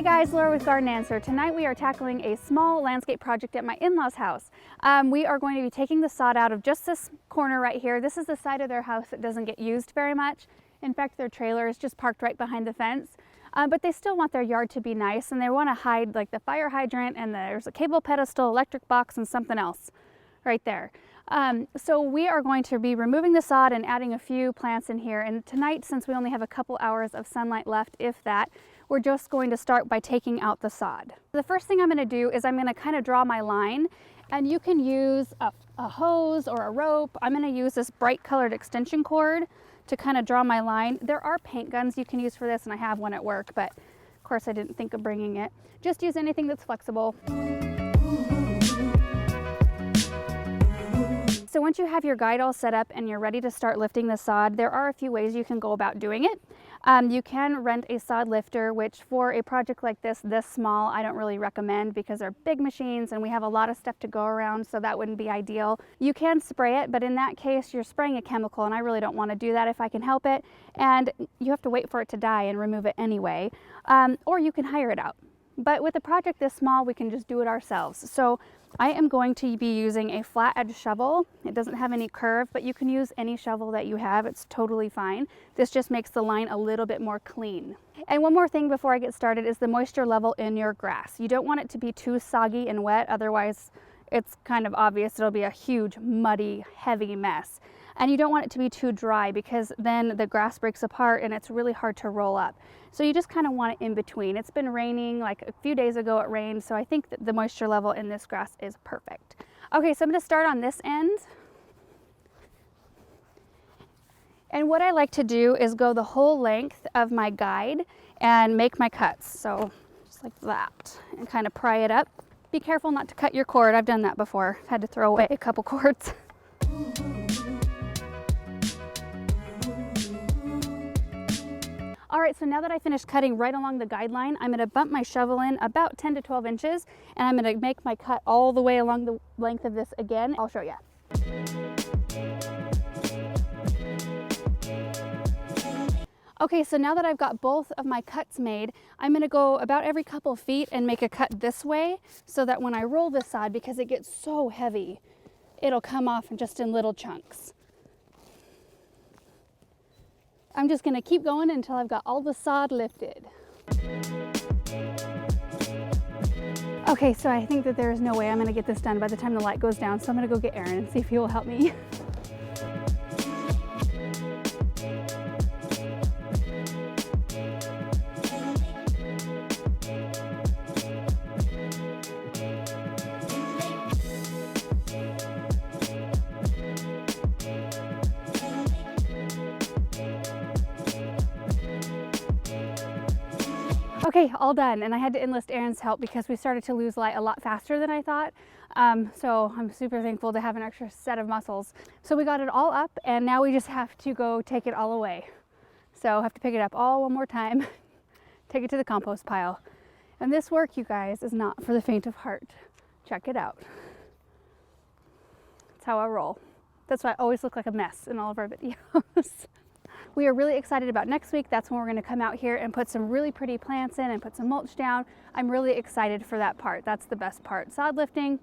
Hey guys, Laura with Garden Answer. Tonight we are tackling a small landscape project at my in-laws' house. We are going to be taking the sod out of just this corner right here. This is the side of their house that doesn't get used very much. In fact, their trailer is just parked right behind the fence. But they still want their yard to be nice, and they want to hide like the fire hydrant, and there's a cable pedestal, electric box, and something else right there. So we are going to be removing the sod and adding a few plants in here. And tonight, since we only have a couple hours of sunlight left, if that, we're just going to start by taking out the sod. The first thing I'm going to do is I'm going to kind of draw my line, and you can use a hose or a rope. I'm going to use this bright colored extension cord to kind of draw my line. There are paint guns you can use for this, and I have one at work, but of course I didn't think of bringing it. Just use anything that's flexible. So once you have your guide all set up and you're ready to start lifting the sod, there are a few ways you can go about doing it. You can rent a sod lifter, which for a project like this small, I don't really recommend because they're big machines and we have a lot of stuff to go around, so that wouldn't be ideal. You can spray it, but in that case, you're spraying a chemical, and I really don't want to do that if I can help it. And you have to wait for it to die and remove it anyway. Or you can hire it out. But with a project this small, we can just do it ourselves. So I am going to be using a flat edge shovel. It doesn't have any curve, but you can use any shovel that you have. It's totally fine. This just makes the line a little bit more clean. And one more thing before I get started is the moisture level in your grass. You don't want it to be too soggy and wet, otherwise it's kind of obvious it'll be a huge, muddy, heavy mess. And you don't want it to be too dry because then the grass breaks apart and it's really hard to roll up. So you just kind of want it in between. It's been raining, like a few days ago it rained, so I think that the moisture level in this grass is perfect. Okay, so I'm going to start on this end. And what I like to do is go the whole length of my guide and make my cuts. So just like that, and kind of pry it up. Be careful not to cut your cord. I've done that before. I've had to throw away a couple cords. All right, so now that I finished cutting right along the guideline, I'm gonna bump my shovel in about 10 to 12 inches, and I'm gonna make my cut all the way along the length of this again. I'll show you. Okay, so now that I've got both of my cuts made, I'm gonna go about every couple feet and make a cut this way so that when I roll this sod, because it gets so heavy, it'll come off just in little chunks. I'm just going to keep going until I've got all the sod lifted. Okay, so I think that there is no way I'm going to get this done by the time the light goes down, so I'm going to go get Aaron and see if he will help me. Okay, all done, and I had to enlist Aaron's help because we started to lose light a lot faster than I thought. So I'm super thankful to have an extra set of muscles. So we got it all up, and now we just have to go take it all away. So I have to pick it up all one more time, take it to the compost pile. And this work, you guys, is not for the faint of heart. Check it out. That's how I roll. That's why I always look like a mess in all of our videos. We are really excited about next week. That's when we're going to come out here and put some really pretty plants in and put some mulch down. I'm really excited for that part. That's the best part. Sod lifting,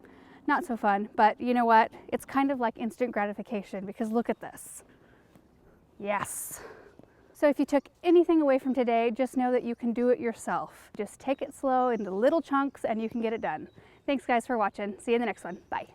not so fun, but you know what? It's kind of like instant gratification because look at this. Yes. So if you took anything away from today, just know that you can do it yourself. Just take it slow into little chunks and you can get it done. Thanks guys for watching. See you in the next one. Bye.